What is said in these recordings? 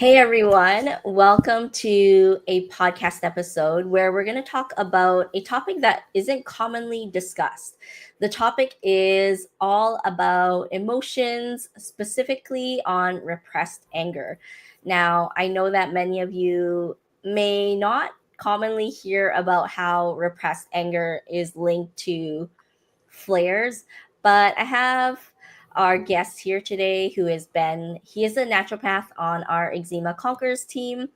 Hey everyone, welcome to a podcast episode where we're going to talk about a topic that isn't commonly discussed. The topic is all about emotions, specifically on repressed anger. Now, I know that many of you may not commonly hear about how repressed anger is linked to flares, but I have our guest here today who is Ben. He is a naturopath on our Eczema Conquerors team,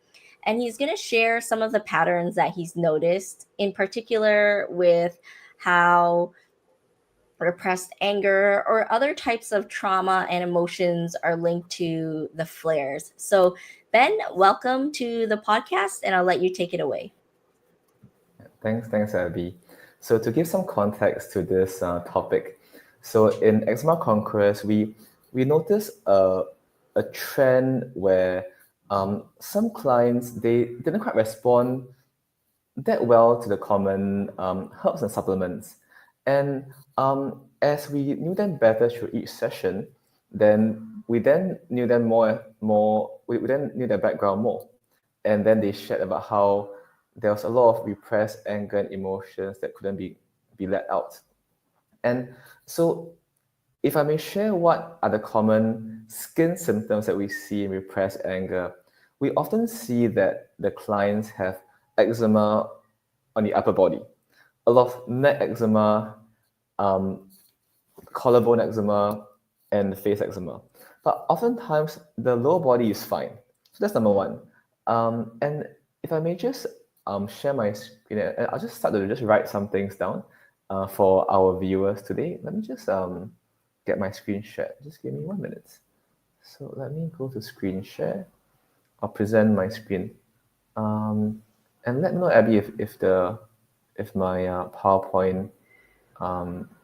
and he's going to share some of the patterns that he's noticed, in particular with how repressed anger or other types of trauma and emotions are linked to the flares. So, Ben, welcome to the podcast, and I'll let you take it away. Thanks, Abby. So to give some context to this topic, so in Eczema Conquerors, we noticed a trend where some clients they didn't quite respond that well to the common herbs and supplements, and as we knew them better through each session, then we then knew them more. We then knew their background more, and then they shared about how there was a lot of repressed anger and emotions that couldn't be let out. And so, if I may share what are the common skin symptoms that we see in repressed anger, we often see that the clients have eczema on the upper body, a lot of neck eczema, collarbone eczema, and face eczema. But oftentimes, the lower body is fine. So that's number one. And if I may just share my screen, and I'll just start to just write some things down for our viewers today. Let me just get my screen shared. Just give me 1 minute. So let me go to screen share. I'll present my screen, and let me know, Abby, if my PowerPoint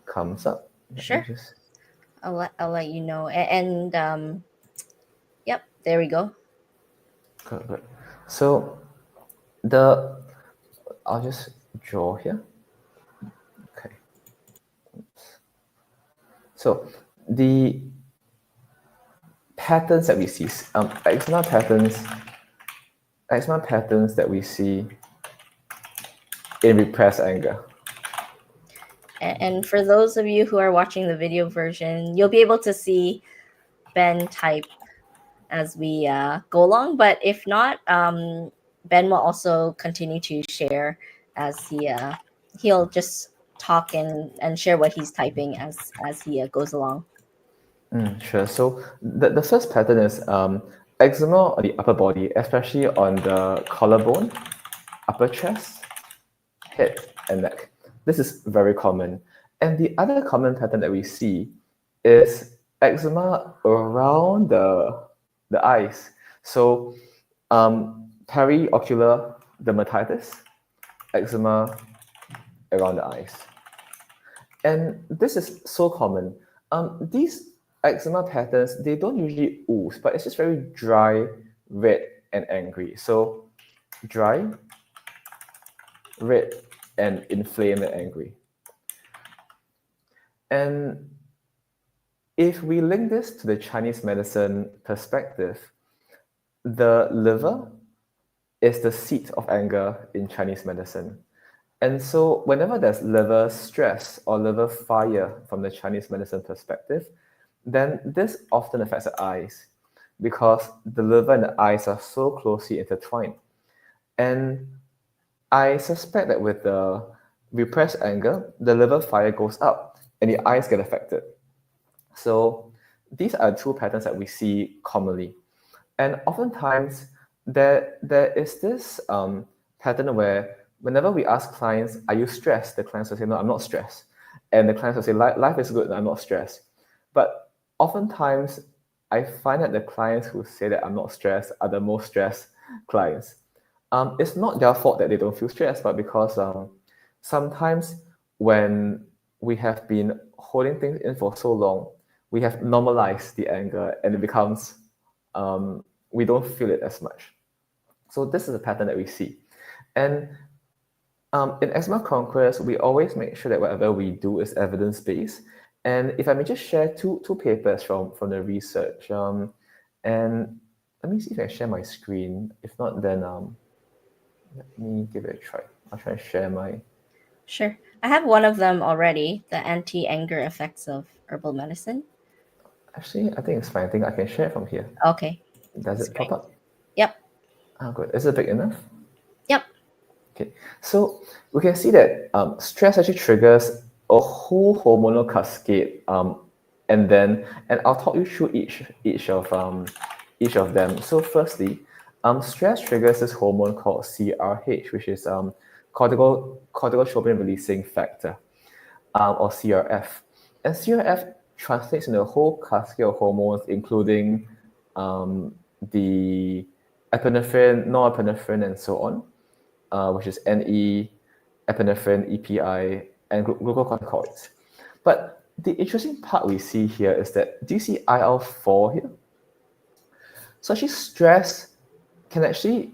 comes up. Sure. I'll let you know. And yep, there we go. Good. So I'll just draw here. Okay. So the patterns that we see, eczema patterns that we see in repressed anger. And for those of you who are watching the video version, you'll be able to see Ben type as we go along. But if not, Ben will also continue to share as he'll just talk and share what he's typing as he goes along. Sure. So the first pattern is eczema on the upper body, especially on the collarbone, upper chest, head, and neck. This is very common. And the other common pattern that we see is eczema around the eyes. So periocular dermatitis, eczema around the eyes. And this is so common. These eczema patterns, they don't usually ooze, but it's just very dry, red, and angry. So dry, red, and inflamed and angry. And if we link this to the Chinese medicine perspective, the liver is the seat of anger in Chinese medicine. And so whenever there's liver stress or liver fire from the Chinese medicine perspective, then this often affects the eyes because the liver and the eyes are so closely intertwined. And I suspect that with the repressed anger, the liver fire goes up and the eyes get affected. So these are two patterns that we see commonly. And oftentimes, there is this pattern where whenever we ask clients, are you stressed? The clients will say, no, I'm not stressed. And the clients will say, life is good, and I'm not stressed. But oftentimes, I find that the clients who say that I'm not stressed are the most stressed clients. It's not their fault that they don't feel stressed, but because sometimes when we have been holding things in for so long, we have normalized the anger and it becomes, we don't feel it as much. So this is a pattern that we see. And in Eczema Conquerors, we always make sure that whatever we do is evidence-based. And if I may just share two papers from the research. And let me see if I share my screen. If not, then let me give it a try. I'll try and share my. Sure. I have one of them already, the anti-anger effects of herbal medicine. Actually, I think it's fine. I think I can share from here. Okay. Does That's it pop great. up? Yep. Ah, good. Is it big enough? Yep. Okay, so we can see that stress actually triggers a whole hormonal cascade, and I'll talk you through each of them. So firstly, stress triggers this hormone called CRH, which is corticotropin releasing factor, or CRF, and CRF translates into a whole cascade of hormones, including the epinephrine, norepinephrine, and so on, which is NE, epinephrine, EPI, and glucocorticoids. But the interesting part we see here is that, do you see IL-4 here? So actually stress can actually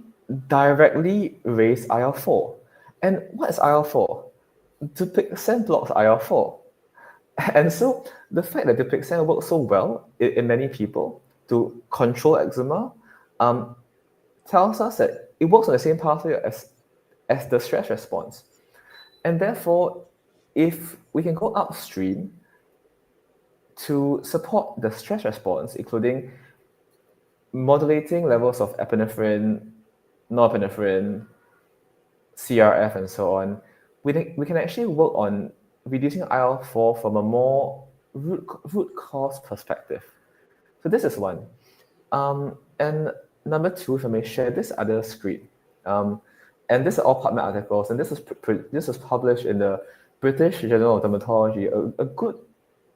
directly raise IL-4. And what is IL-4? Dupixent blocks IL-4. And so the fact that Dupixent works so well in many people to control eczema tells us that it works on the same pathway as the stress response. And therefore, if we can go upstream to support the stress response, including modulating levels of epinephrine, norepinephrine, CRF, and so on, we can actually work on reducing IL-4 from a more root cause perspective. So this is one. And number two, if I may share this other screen. And this are all PubMed articles, and this was published in the British Journal of Dermatology, a good,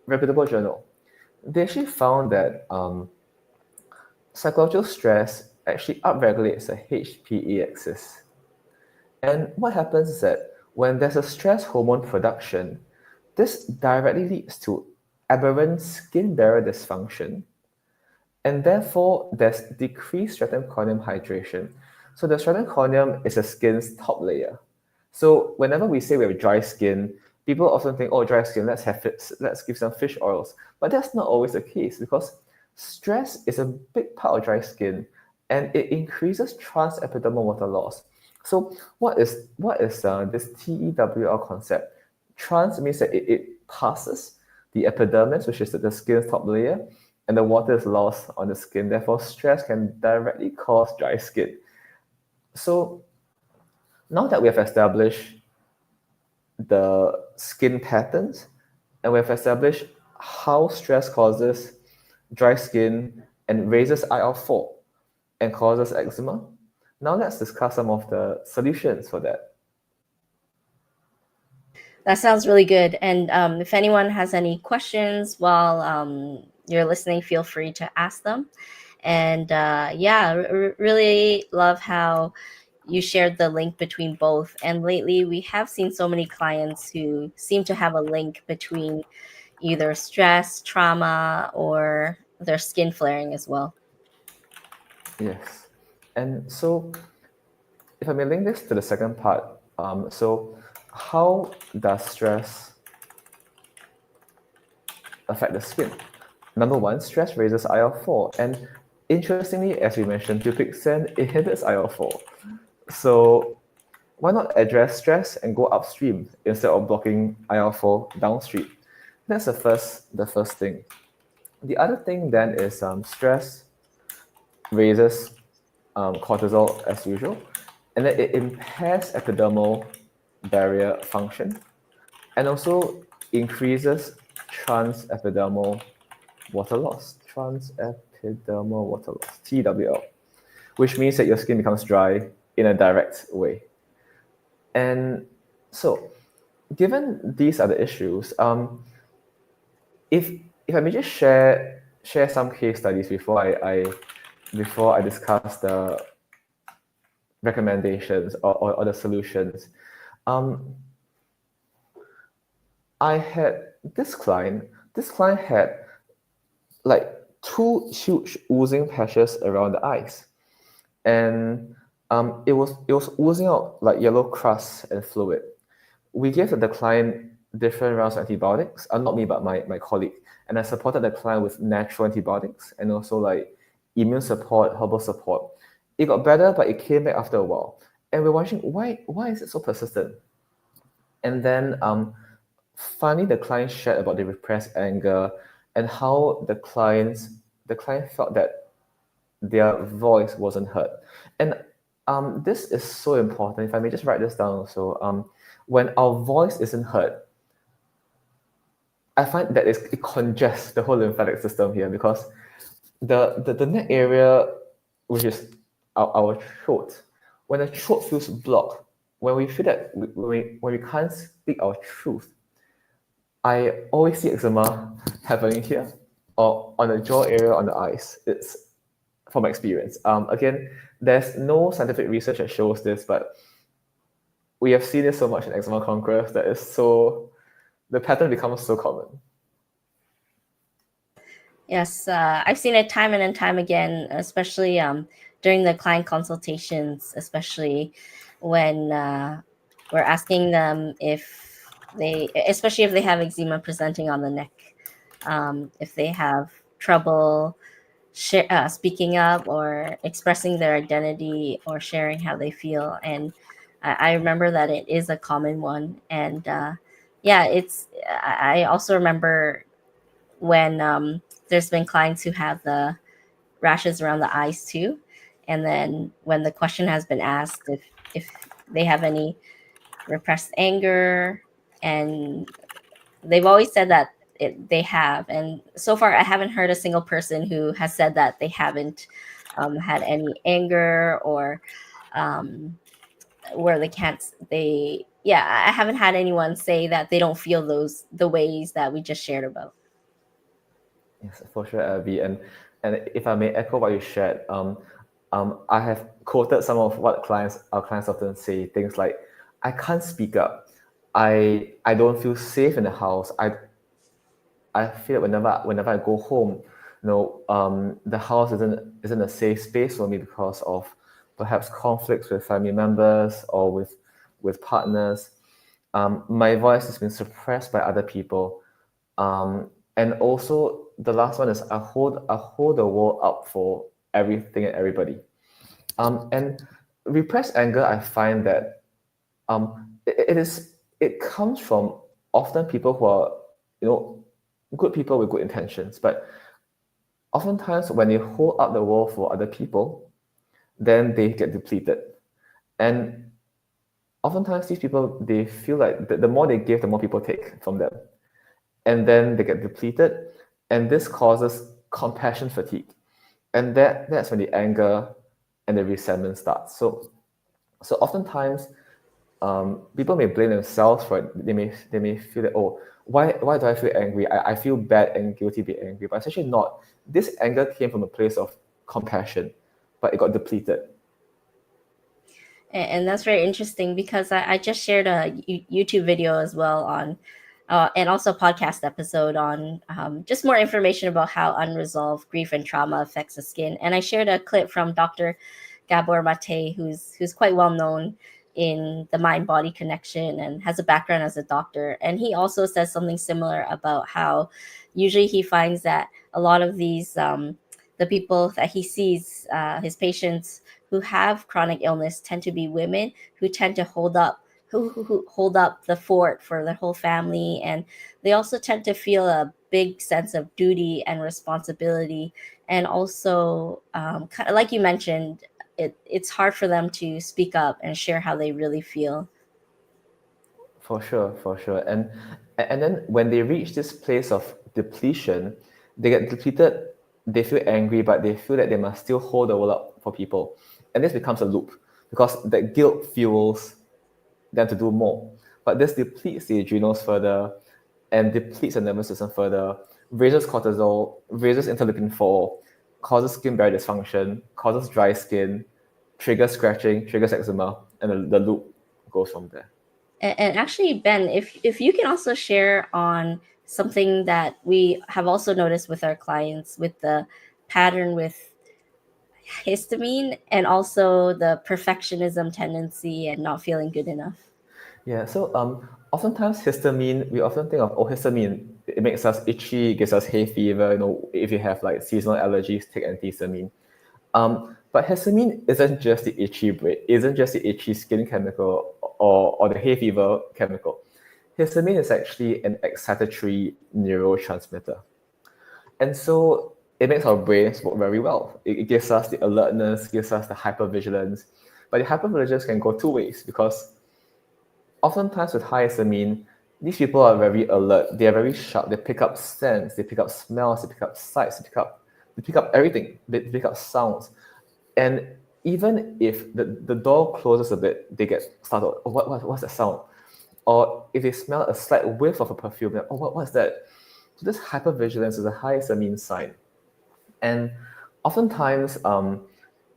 reputable journal. They actually found that psychological stress actually upregulates the HPA axis. And what happens is that when there's a stress hormone production, this directly leads to aberrant skin barrier dysfunction, and therefore there's decreased stratum corneum hydration. So the stratum corneum is the skin's top layer. So whenever we say we have dry skin, people often think, oh, dry skin, let's give some fish oils. But that's not always the case, because stress is a big part of dry skin, and it increases transepidermal water loss. So what is this TEWL concept? Trans means that it passes the epidermis, which is the skin's top layer, and the water is lost on the skin. Therefore, stress can directly cause dry skin. So now that we have established the skin patterns, and we have established how stress causes dry skin and raises IL-4 and causes eczema, now let's discuss some of the solutions for that. That sounds really good. And if anyone has any questions while you're listening, feel free to ask them. And yeah, really love how you shared the link between both. And lately, we have seen so many clients who seem to have a link between either stress, trauma, or their skin flaring as well. Yes. And so, if I may link this to the second part, so how does stress affect the skin? Number one, stress raises IL-4. And interestingly, as we mentioned, Dupixent inhibits IL-4. So why not address stress and go upstream instead of blocking IL-4 downstream? That's the first thing. The other thing then is stress raises cortisol as usual, and then it impairs epidermal barrier function, and also increases transepidermal water loss, transepidermal water loss, TWL, which means that your skin becomes dry in a direct way. And so, given these are the issues, if I may just share some case studies before I discuss the recommendations or the solutions. I had this client. This client had like two huge oozing patches around the eyes, and it was oozing out like yellow crust and fluid. We gave the client different rounds of antibiotics, not me, but my colleague. And I supported the client with natural antibiotics and also like immune support, herbal support. It got better, but it came back after a while. And we're wondering, why is it so persistent? And then finally the client shared about the repressed anger and how the client felt that their voice wasn't heard. And this is so important. If I may just write this down also, when our voice isn't heard, I find that it congests the whole lymphatic system here, because the neck area, which is our throat, when the throat feels blocked, when we feel that when we can't speak our truth, I always see eczema happening here or on the jaw area, on the eyes. It's from experience. Again, there's no scientific research that shows this, but we have seen this so much in eczema conquerors that is so the pattern becomes so common. Yes, I've seen it time and time again, especially during the client consultations, especially when we're asking them if they, especially if they have eczema presenting on the neck, if they have trouble speaking up or expressing their identity or sharing how they feel. And I remember that it is a common one. And yeah, I also remember when there's been clients who have the rashes around the eyes too. And then when the question has been asked if they have any repressed anger, and they've always said that they have. And so far, I haven't heard a single person who has said that they haven't had any anger or um, where they can't. They yeah, I haven't had anyone say that they don't feel the ways that we just shared about. Yes, for sure, Abby. And if I may echo what you shared, I have quoted some of what our clients often say. Things like, "I can't speak up. I don't feel safe in the house. I feel whenever I go home, the house isn't a safe space for me because of perhaps conflicts with family members or with partners. My voice has been suppressed by other people, and also the last one is I hold the world up for everything and everybody. And repressed anger, I find that it comes from often people who are you know good people with good intentions, but oftentimes when they hold up the world for other people, then they get depleted. And oftentimes these people, they feel like the more they give, the more people take from them, and then they get depleted, and this causes compassion fatigue, and that's when the anger and the resentment starts. So oftentimes people may blame themselves for it. They may feel that, oh, why do I feel angry? I feel bad and guilty being angry, but it's actually not. This anger came from a place of compassion, but it got depleted. And that's very interesting because I just shared a YouTube video as well on, and also a podcast episode on just more information about how unresolved grief and trauma affects the skin. And I shared a clip from Dr. Gabor Mate, who's quite well known in the mind body connection and has a background as a doctor. And he also says something similar about how usually he finds that a lot of these the people that he sees, his patients who have chronic illness, tend to be women who tend to who hold up the fort for their whole family, and they also tend to feel a big sense of duty and responsibility, and also kind of like you mentioned, it's hard for them to speak up and share how they really feel. For sure, for sure. And then when they reach this place of depletion, they get depleted, they feel angry, but they feel that they must still hold the world up for people. And this becomes a loop, because that guilt fuels them to do more. But this depletes the adrenals further and depletes the nervous system further, raises cortisol, raises interleukin 4, causes skin barrier dysfunction, causes dry skin, triggers scratching, triggers eczema, and the loop goes from there. And actually, Ben, if you can also share on something that we have also noticed with our clients with the pattern with histamine and also the perfectionism tendency and not feeling good enough. Yeah, so oftentimes histamine, we often think of, oh, histamine, it makes us itchy, gives us hay fever. If you have like seasonal allergies, take antihistamine. But histamine isn't just the itchy brain, isn't just the itchy skin chemical or the hay fever chemical. Histamine is actually an excitatory neurotransmitter. And so it makes our brains work very well. It gives us the alertness, gives us the hypervigilance. But the hypervigilance can go two ways because oftentimes with high histamine, these people are very alert. They are very sharp. They pick up scents, they pick up smells, they pick up sights, they pick up everything. They pick up sounds. And even if the door closes a bit, they get startled. Oh, what's that sound? Or if they smell a slight whiff of a perfume, oh, what's that? So this hypervigilance is a high histamine sign. And oftentimes,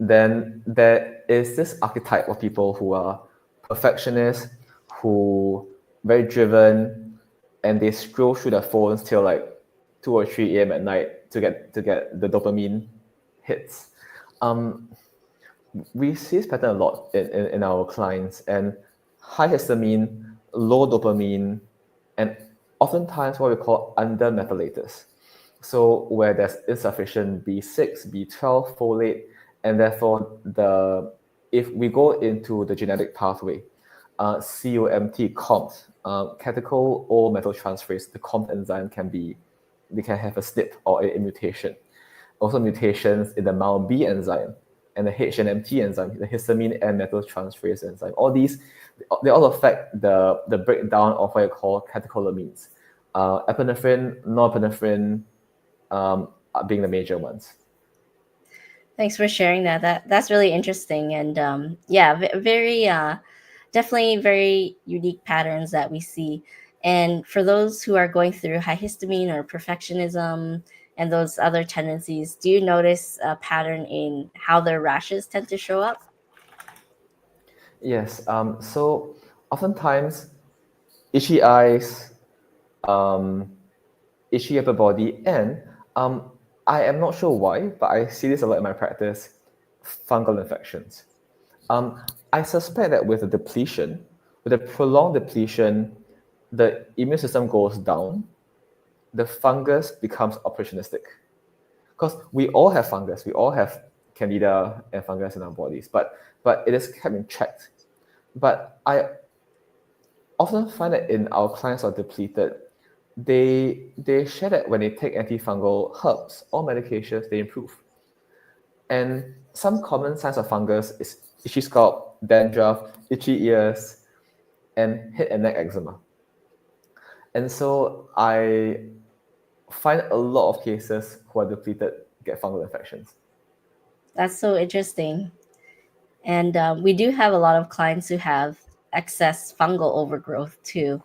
then there is this archetype of people who are perfectionists, who very driven, and they scroll through their phones till like 2 or 3 a.m. at night to get the dopamine hits. We see this pattern a lot in our clients, and high histamine, low dopamine, and oftentimes what we call undermethylators. So where there's insufficient B6, B12, folate, and therefore if we go into the genetic pathway, COMT, catechol O methyltransferase, the COMT enzyme they can have a SNP or a mutation. Also mutations in the MAO-B enzyme and the HNMT enzyme, the histamine and methyltransferase enzyme. All these, they all affect the breakdown of what you call catecholamines. Epinephrine, norepinephrine, being the major ones. Thanks for sharing that. That's really interesting, and very definitely very unique patterns that we see. And for those who are going through high histamine or perfectionism and those other tendencies, do you notice a pattern in how their rashes tend to show up? Yes. So oftentimes, itchy eyes, itchy upper body, and I am not sure why, but I see this a lot in my practice, fungal infections. I suspect that with a depletion, with a prolonged depletion, the immune system goes down, the fungus becomes opportunistic. Because we all have fungus, we all have candida and fungus in our bodies, but it is kept in check. But I often find that in our clients who are depleted, they share that when they take antifungal herbs or medications, they improve. And some common signs of fungus is itchy scalp, dandruff, itchy ears, and head and neck eczema. And so I find a lot of cases who are depleted get fungal infections. That's so interesting. And we do have a lot of clients who have excess fungal overgrowth too.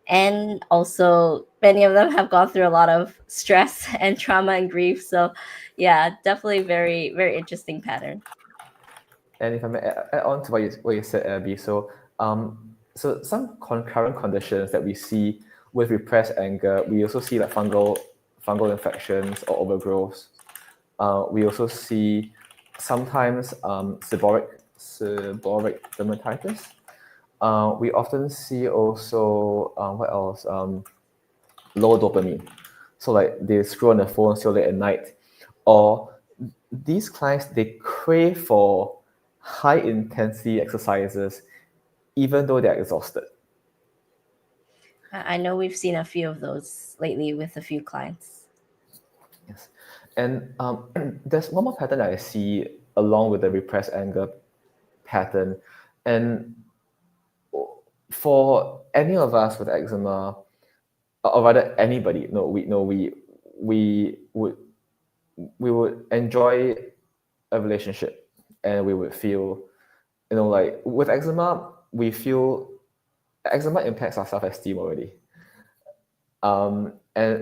And also, many of them have gone through a lot of stress and trauma and grief. So, yeah, definitely very, very interesting pattern. And if I may add on to what you said, Abby, so some concurrent conditions that we see with repressed anger, we also see like fungal infections or overgrowths. We also see sometimes seborrheic dermatitis. We often see also what else? Low dopamine. So like they scroll on their phone till late at night, or these clients they crave for high intensity exercises even though they're exhausted. I know we've seen a few of those lately with a few clients. Yes. And there's one more pattern that I see along with the repressed anger pattern. And for any of us with eczema, or rather anybody, no, we would we would enjoy a relationship, and we would feel, like with eczema, we feel eczema impacts our self-esteem already. And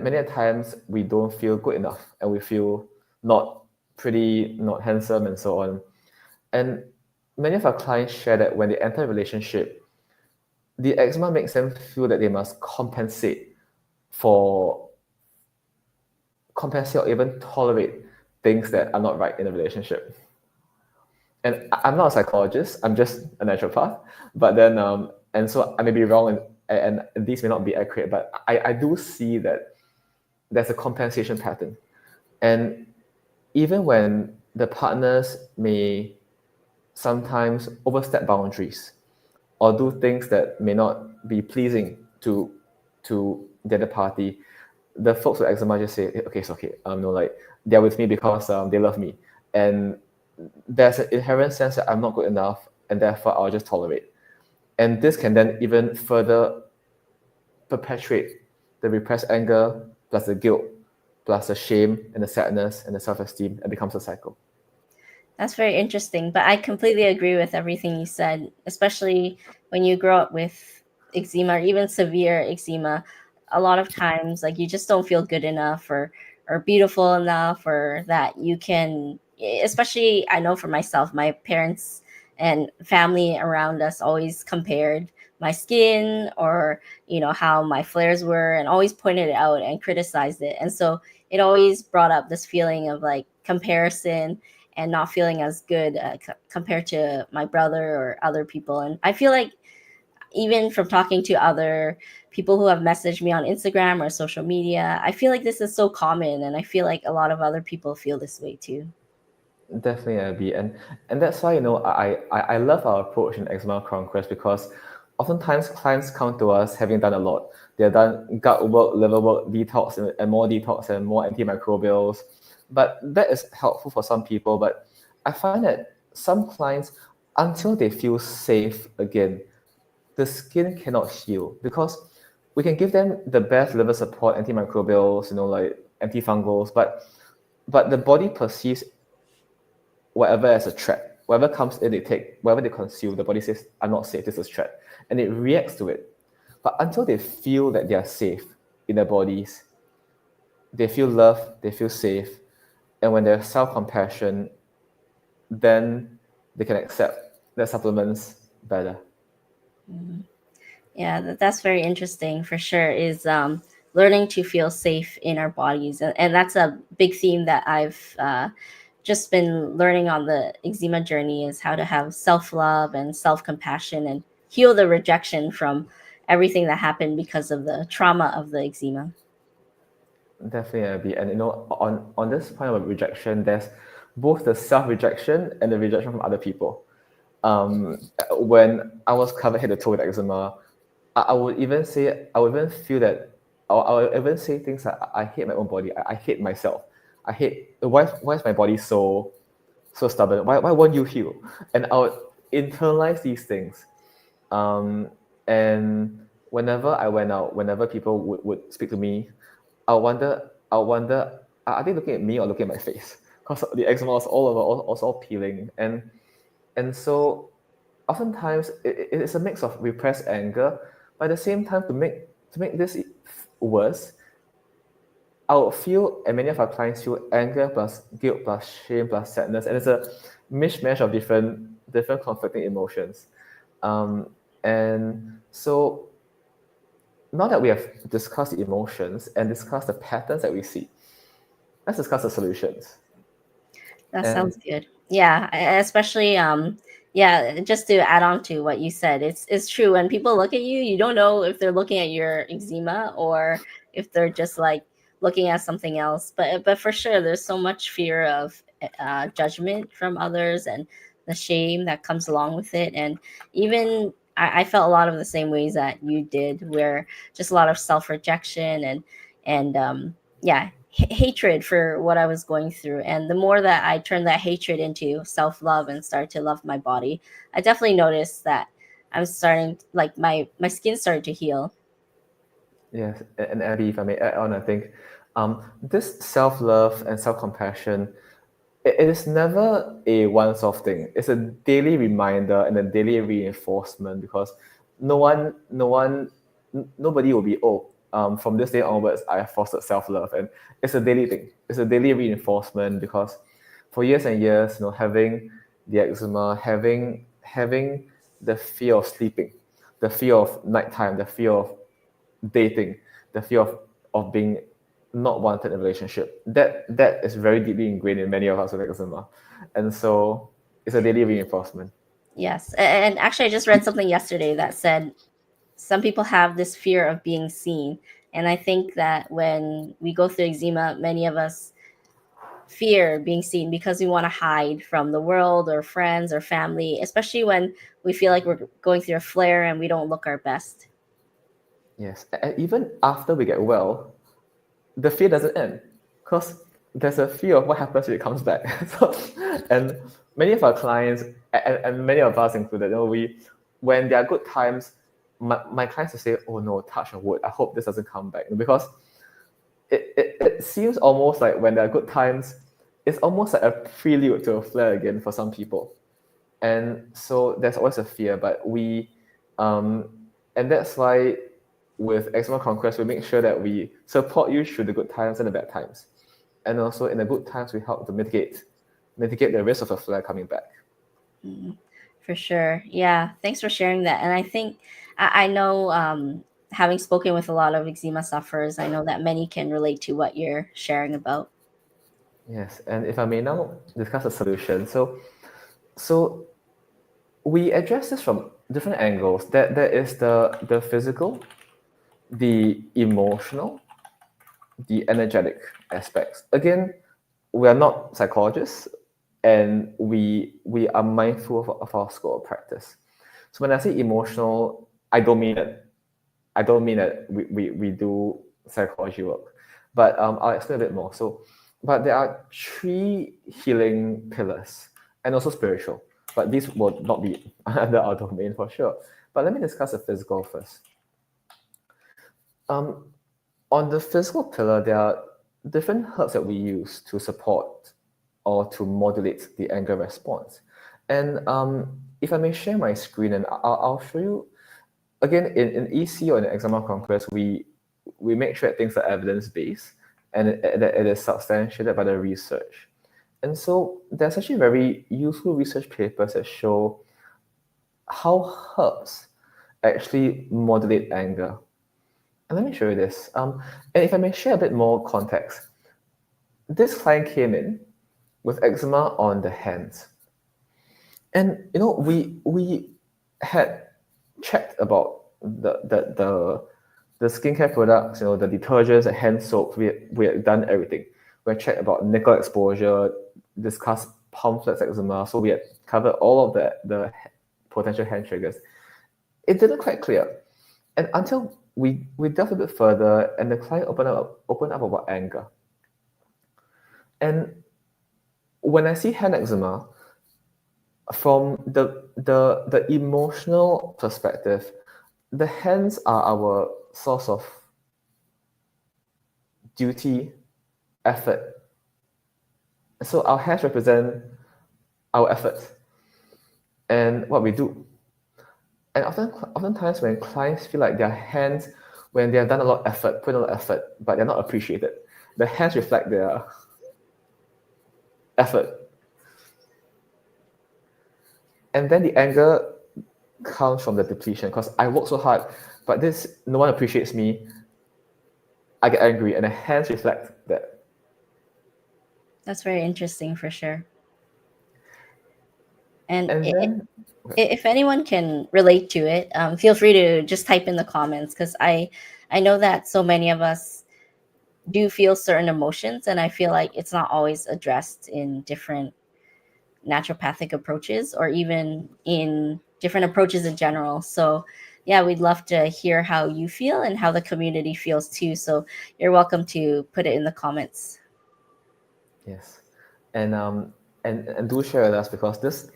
many times we don't feel good enough, and we feel not pretty, not handsome, and so on. And many of our clients share that when they enter a relationship, the eczema makes them feel that they must for compensate or even tolerate things that are not right in a relationship. And I'm not a psychologist, I'm just a naturopath. But then, and so I may be wrong, and these may not be accurate, but I do see that there's a compensation pattern. And even when the partners may sometimes overstep boundaries or do things that may not be pleasing to the other party. The folks with eczema just say, okay, it's okay. No, like they're with me because they love me, and there's an inherent sense that I'm not good enough, and therefore I'll just tolerate. And this can then even further perpetuate the repressed anger plus the guilt plus the shame and the sadness and the self-esteem, and becomes a cycle. That's very interesting, but I completely agree with everything you said, especially when you grow up with eczema or even severe eczema. A lot of times, like you just don't feel good enough or beautiful enough, or that you can. Especially, I know for myself, my parents and family around us always compared my skin or how my flares were, and always pointed it out and criticized it, and so it always brought up this feeling of like comparison and not feeling as good compared to my brother or other people. And I feel like even from talking to other people who have messaged me on Instagram or social media, I feel like this is so common, and I feel like a lot of other people feel this way too. Definitely, Abby, and that's why I love our approach in Eczema Conquest, because oftentimes clients come to us having done a lot. They've done gut work, liver work, detox, and more antimicrobials. But that is helpful for some people. But I find that some clients, until they feel safe again, the skin cannot heal, because we can give them the best liver support, antimicrobials, like antifungals, but the body perceives whatever as a threat. Whatever comes in, they take. Whatever they consume, the body says, I'm not safe, this is a threat. And it reacts to it. But until they feel that they are safe in their bodies, they feel loved, they feel safe. And when there's self-compassion, then they can accept their supplements better. Mhm. Yeah, that's very interesting for sure. Is learning to feel safe in our bodies, and that's a big theme that I've just been learning on the eczema journey, is how to have self love and self compassion and heal the rejection from everything that happened because of the trauma of the eczema. Definitely, Abby. And on this point of rejection, there's both the self-rejection and the rejection from other people. Um, when I was covered head to toe with eczema, I would even feel that I would even say things like, I hate my own body, I hate myself, I hate why is my body so stubborn? Why won't you heal? And I would internalize these things. Um, and whenever I went out, whenever people would speak to me, I wonder, are they looking at me or looking at my face? Because the eczema was all over, all peeling, and so oftentimes it's a mix of repressed anger, but at the same time, to make this worse, I would feel, and many of our clients feel, anger plus guilt plus shame plus sadness, and it's a mishmash of different conflicting emotions. Um, and so now that we have discussed the emotions and discussed the patterns that we see, let's discuss the solutions. That And sounds good. Yeah, especially yeah, just to add on to what you said, it's true when people look at you, you don't know if they're looking at your eczema or if they're just like looking at something else. But for sure there's so much fear of judgment from others and the shame that comes along with it. And even I felt a lot of the same ways that you did, where just a lot of self-rejection and yeah, hatred for what I was going through. And the more that I turned that hatred into self love and start to love my body, I definitely noticed that I'm starting, like my skin started to heal. yes, and Abby, if I may add on, I think this self-love and self-compassion, it is never a once-off thing. It's a daily reminder and a daily reinforcement, because nobody will be, from this day onwards, I have fostered self-love. And it's a daily thing. It's a daily reinforcement, because for years and years, having the eczema, having the fear of sleeping, the fear of nighttime, the fear of dating, the fear of being not wanted in a relationship. That is very deeply ingrained in many of us with eczema. And so it's a daily reinforcement. Yes. And actually, I just read something yesterday that said some people have this fear of being seen. And I think that when we go through eczema, many of us fear being seen because we want to hide from the world or friends or family, especially when we feel like we're going through a flare and we don't look our best. Yes, and even after we get well, the fear doesn't end because there's a fear of what happens when it comes back. So, and many of our clients, and many of us included, when there are good times, my clients will say, "Oh no, touch on wood. I hope this doesn't come back," because it seems almost like when there are good times, it's almost like a prelude to a flare again for some people. And so there's always a fear, but and that's why with Eczema Conquest, we make sure that we support you through the good times and the bad times. And also in the good times, we help to mitigate the risk of a flare coming back. For sure. Yeah. Thanks for sharing that. And I think I know, having spoken with a lot of eczema sufferers, I know that many can relate to what you're sharing about. Yes, and if I may now discuss a solution. So we address this from different angles. There is the physical, the emotional, the energetic aspects. Again, we are not psychologists, and we are mindful of our scope of practice. So when I say emotional, I don't mean that we do psychology work, but I'll explain a bit more. So, but there are three healing pillars and also spiritual, but these will not be under our domain for sure. But let me discuss the physical first. Um, on the physical pillar, there are different herbs that we use to support or to modulate the anger response. And if I may share my screen, and I'll show you again in EC or in Eczema Conquest, we make sure that things are evidence based and that it is substantiated by the research. And so there's actually very useful research papers that show how herbs actually modulate anger. And let me show you this. And if I may share a bit more context, this client came in with eczema on the hands. And we had checked about the skincare products, the detergents, the hand soap. We had done everything. We had checked about nickel exposure, discussed palm-flex eczema. So we had covered all of the potential hand triggers. It didn't quite clear, and until we delved a bit further, and the client opened up about anger. And when I see hand eczema, from the emotional perspective, the hands are our source of duty, effort. So our hands represent our effort and what we do. And oftentimes when clients feel like their hands, when they have done a lot of effort, put in a lot of effort, but they're not appreciated, the hands reflect their effort. And then the anger comes from the depletion because I work so hard, but no one appreciates me. I get angry, and the hands reflect that. That's very interesting for sure. And And then, if anyone can relate to it, feel free to just type in the comments, because I know that so many of us do feel certain emotions, and I feel like it's not always addressed in different naturopathic approaches or even in different approaches in general. So yeah, we'd love to hear how you feel and how the community feels too. So you're welcome to put it in the comments. yes, and and do share with us, because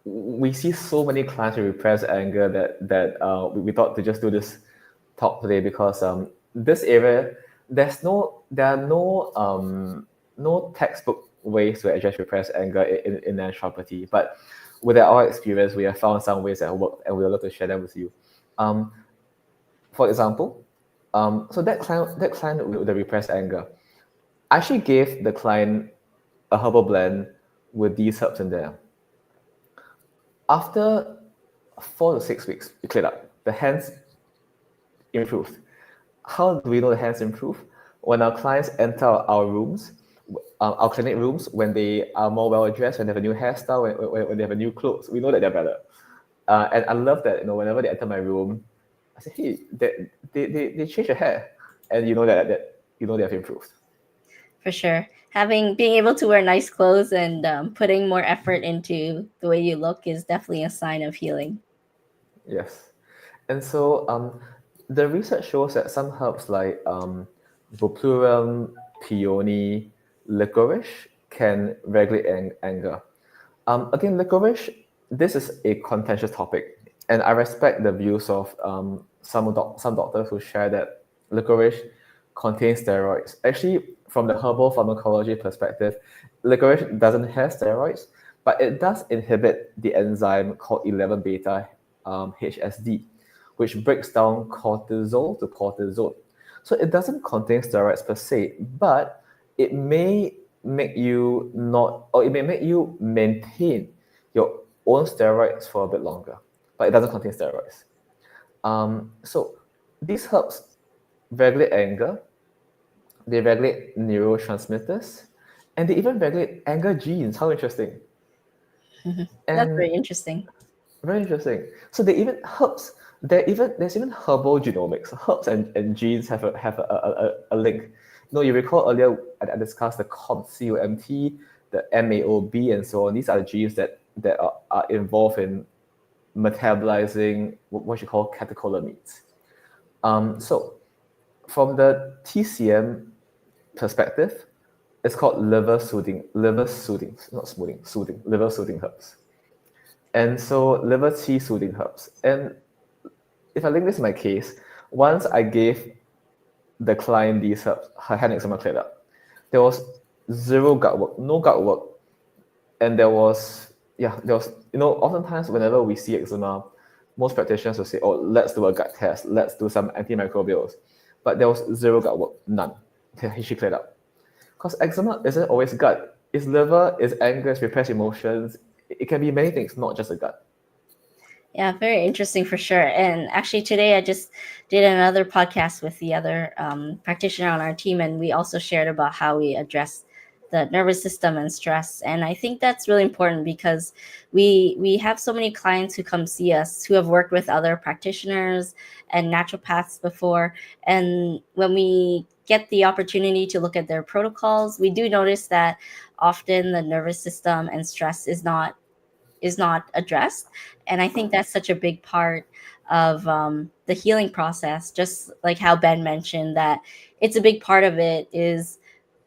we see so many clients with repressed anger that we thought to just do this talk today, because this area, there are no textbook ways to address repressed anger in naturopathy, but with our experience, we have found some ways that work, and we would love to share them with you. For example, so that client with the repressed anger, I actually gave the client a herbal blend with these herbs in there. After 4 to 6 weeks, it cleared up. The hands improved. How do we know the hands improve? When our clients enter our rooms, our clinic rooms, when they are more well dressed, when they have a new hairstyle, when they have a new clothes, we know that they're better. And I love that, whenever they enter my room, I say, hey, they change their hair, and you know that they have improved. For sure. Being able to wear nice clothes and putting more effort into the way you look is definitely a sign of healing. Yes. And so the research shows that some herbs like bupleurum, peony, licorice can regulate anger. Again, licorice, this is a contentious topic, and I respect the views of some doctors who share that licorice contains steroids. Actually, from the herbal pharmacology perspective, licorice doesn't have steroids, but it does inhibit the enzyme called 11 beta HSD, which breaks down cortisol to cortisol. So it doesn't contain steroids per se, but it may make you not, or it may make you maintain your own steroids for a bit longer, but it doesn't contain steroids. So these herbs regulate anger, they regulate neurotransmitters, and they even regulate anger genes. How interesting. That's And very interesting. very interesting. So they even herbs. There's even herbal genomics. Herbs and genes have a link. You recall earlier I discussed the COMT, the MAOB, and so on. These are the genes that are involved in metabolizing what you call catecholamines. So from the TCM perspective, it's called liver soothing, not smoothing, soothing, liver soothing herbs. And so liver tea soothing herbs. And if I link this to my case, once I gave the client these herbs, her hand eczema cleared up. There was zero gut work, no gut work. And there was, oftentimes whenever we see eczema, most practitioners will say, oh, let's do a gut test, let's do some antimicrobials. But there was zero gut work, none. She cleared up. Because eczema isn't always gut. It's liver, it's anger, it's repressed emotions. It can be many things, not just a gut. Yeah, very interesting for sure. And actually, today I just did another podcast with the other practitioner on our team, and we also shared about how we address the nervous system and stress. And I think that's really important because we have so many clients who come see us who have worked with other practitioners and naturopaths before, and when we get the opportunity to look at their protocols, we do notice that often the nervous system and stress is not addressed. And I think that's such a big part of the healing process, just like how Ben mentioned that it's a big part of it is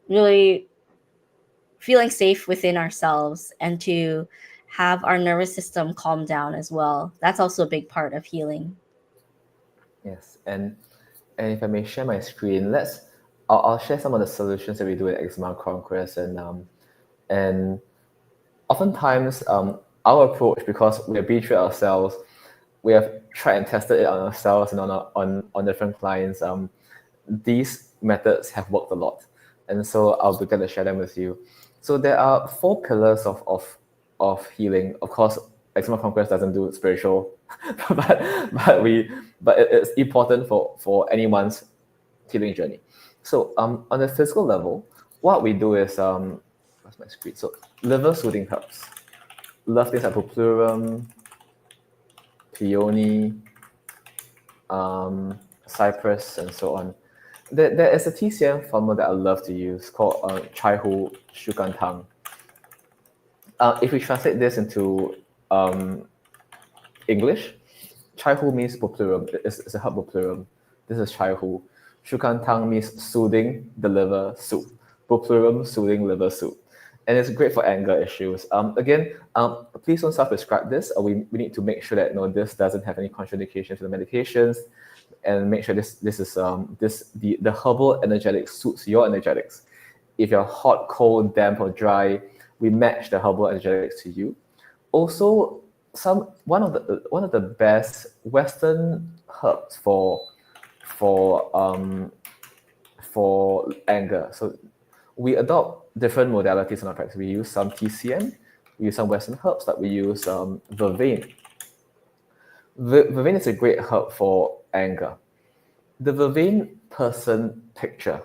really feeling safe within ourselves and to have our nervous system calm down as well. That's also a big part of healing. Yes, and if I may share my screen, I'll share some of the solutions that we do at Eczema Conquest, and oftentimes our approach, because we have been through ourselves, we have tried and tested it on ourselves and on different clients. These methods have worked a lot, and so I'll be glad to share them with you. So there are 4 pillars of healing. Of course, Eczema Conquest doesn't do spiritual, but it's important for anyone's healing journey. So on the physical level, what we do is where's my screen? So liver soothing herbs. Love things like bupleurum, peony, cypress, and so on. There is a TCM formula that I love to use called Chai Hu Shukan Tang. If we translate this into English, Chai Hu means bupleurum. It's a herb bupleurum. This is Chai Hu. Shukan Tang means soothing the liver soup. Bupleurum soothing liver soup. And it's great for anger issues. Again, please don't self-prescribe this. We need to make sure that this doesn't have any contraindications to the medications, and make sure the herbal energetic suits your energetics. If you're hot, cold, damp, or dry, we match the herbal energetics to you. Also, one of the best Western herbs for anger. So we adopt different modalities in our practice. We use some TCM, we use some Western herbs, like we use vervain. Vervain is a great herb for anger. The vervain person picture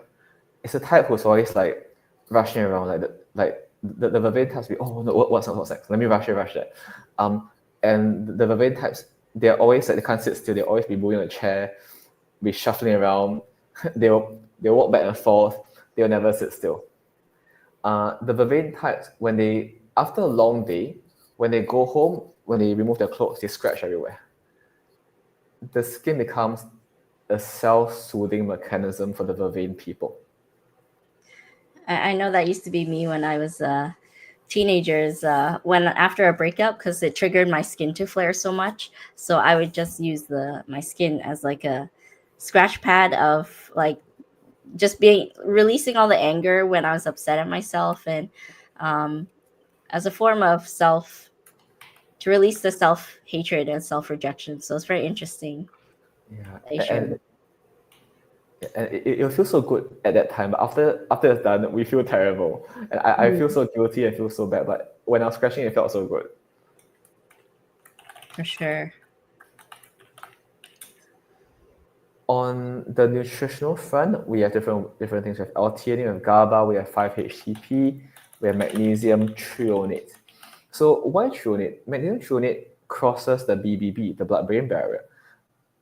is a type who's always like rushing around, the vervain types be, oh no, what's next? Let me rush that. And the vervain types, they're always like, they can't sit still. They'll always be moving a chair, be shuffling around. They'll walk back and forth. They'll never sit still. The vervain types, when they, after a long day, when they go home, when they remove their clothes, they scratch everywhere. The skin becomes a self-soothing mechanism for the vervain people. I know that used to be me when I was teenagers, when after a breakup, because it triggered my skin to flare so much. So I would just use the my skin as like a scratch pad of like just being releasing all the anger when I was upset at myself, and um, as a form of self to release the self hatred and self rejection. So it's very interesting that you Yeah, shared. and it feels so good at that time, but after it's done, we feel terrible, and I feel Mm, so guilty and feel so bad. But when I was scratching, it felt so good. for sure. On the nutritional front, we have different things. We have L-theanine, we have GABA, we have 5-HTP, we have magnesium threonate. So why threonate? Magnesium threonate crosses the BBB, the blood-brain barrier,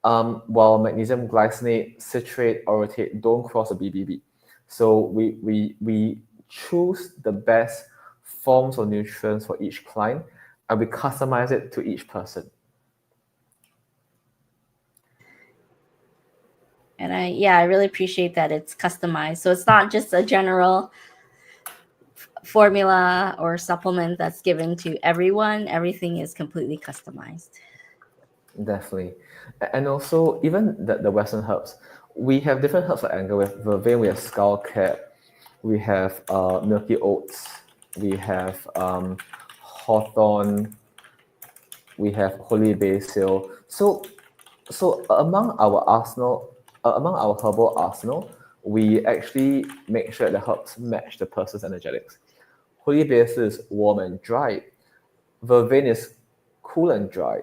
while magnesium glycinate, citrate, orotate don't cross the BBB. So we choose the best forms of nutrients for each client, and we customize it to each person. And I really appreciate that it's customized. So it's not just a general formula or supplement that's given to everyone. Everything is completely customized. Definitely. And also, even the Western herbs, we have different herbs for anger. We have vervain, we have skull cap, we have milky oats, we have hawthorn, we have holy basil. So among our arsenal, among our herbal arsenal, we actually make sure the herbs match the person's energetics. Holy basil is warm and dry. Vervain is cool and dry.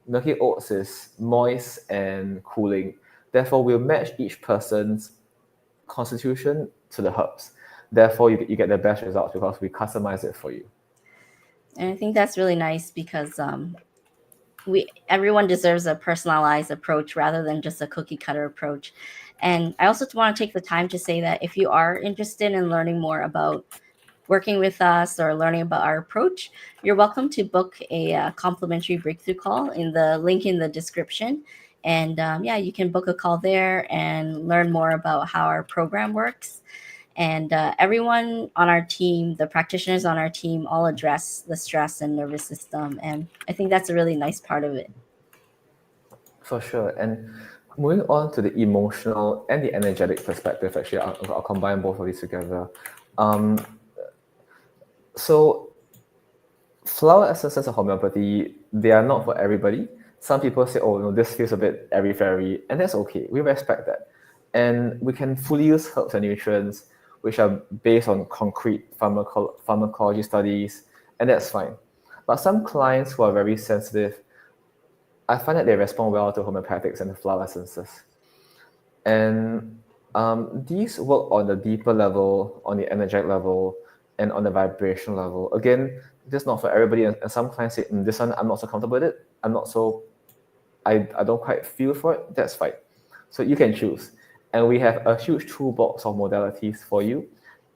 Milky oats is moist and cooling. Therefore, we'll match each person's constitution to the herbs. Therefore, you get the best results because we customize it for you. And I think that's really nice because we everyone deserves a personalized approach rather than just a cookie cutter approach. And I also want to take the time to say that if you are interested in learning more about working with us or learning about our approach, you're welcome to book a complimentary breakthrough call in the link in the description. And yeah, you can book a call there and learn more about how our program works. And everyone on our team, the practitioners on our team, all address the stress and nervous system. And I think that's a really nice part of it. For sure. And moving on to the emotional and the energetic perspective, actually, I'll combine both of these together. Um, so flower essences of homeopathy, they are not for everybody. Some people say, oh, no, this feels a bit airy-fairy, and that's okay. We respect that. And we can fully use herbs and nutrients which are based on concrete pharmacology studies, and that's fine. But some clients who are very sensitive, I find that they respond well to homeopathics and the flower essences. And these work on the deeper level, on the energetic level, and on the vibrational level. Again, this is not for everybody. And some clients say, this one, I'm not so comfortable with it. I don't quite feel for it. That's fine. So you can choose. And we have a huge toolbox of modalities for you.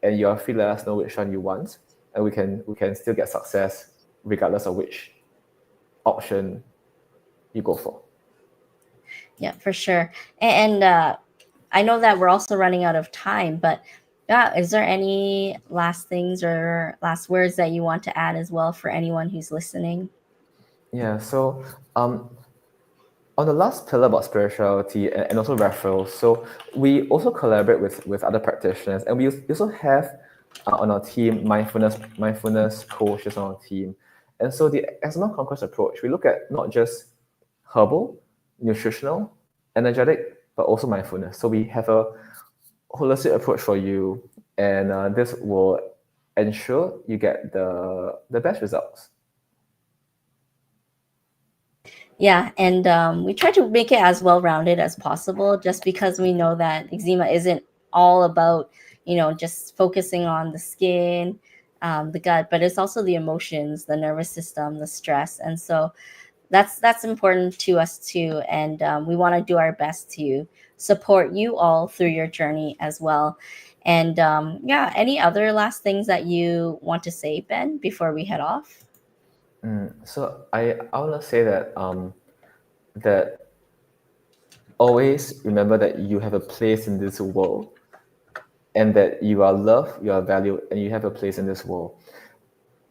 And you're free to let us know which one you want. And we can still get success regardless of which option you go for. Yeah, for sure. And I know that we're also running out of time, but yeah, is there any last things or last words that you want to add as well for anyone who's listening? Yeah, so on the last pillar about spirituality and also referrals, so we also collaborate with other practitioners, and we also have on our team mindfulness coaches on our team. And so the eczema conquest approach, we look at not just herbal, nutritional, energetic, but also mindfulness. So we have a holistic approach for you, and this will ensure you get the best results. Yeah, and we try to make it as well rounded as possible, just because we know that eczema isn't all about just focusing on the skin, the gut, but it's also the emotions, the nervous system, the stress, and so that's important to us too. And we want to do our best to support you all through your journey as well. And yeah, any other last things that you want to say, Ben, before we head off? So I want to say that always remember that you have a place in this world, and that you are loved, you are valued, and you have a place in this world.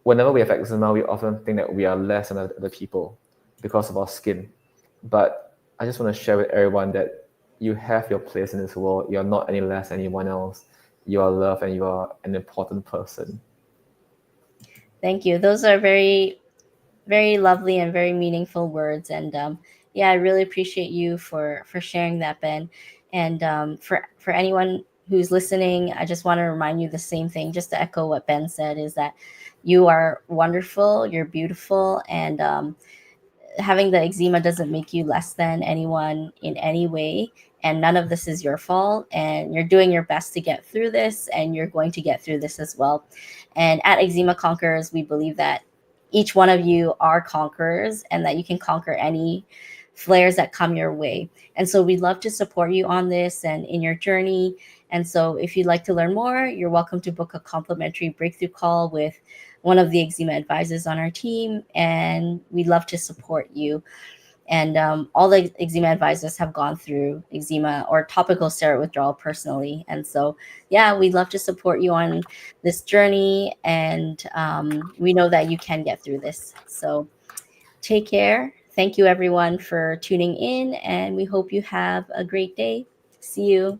Whenever we have eczema, we often think that we are less than other people because of our skin. But I just want to share with everyone that you have your place in this world. You're not any less than anyone else. You are loved and you are an important person. Thank you. Those are very, very lovely and very meaningful words. And yeah, I really appreciate you for sharing that, Ben. And for anyone who's listening, I just want to remind you the same thing, just to echo what Ben said, is that you are wonderful, you're beautiful, and having the eczema doesn't make you less than anyone in any way, and none of this is your fault, and you're doing your best to get through this, and you're going to get through this as well. And at Eczema Conquerors, we believe that each one of you are conquerors, and that you can conquer any flares that come your way. And so we'd love to support you on this and in your journey. And so if you'd like to learn more, you're welcome to book a complimentary breakthrough call with one of the eczema advisors on our team, and we'd love to support you. And all the eczema advisors have gone through eczema or topical steroid withdrawal personally. And so, yeah, we'd love to support you on this journey. And we know that you can get through this. So, take care. Thank you, everyone, for tuning in. And we hope you have a great day. See you.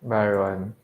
Bye, everyone.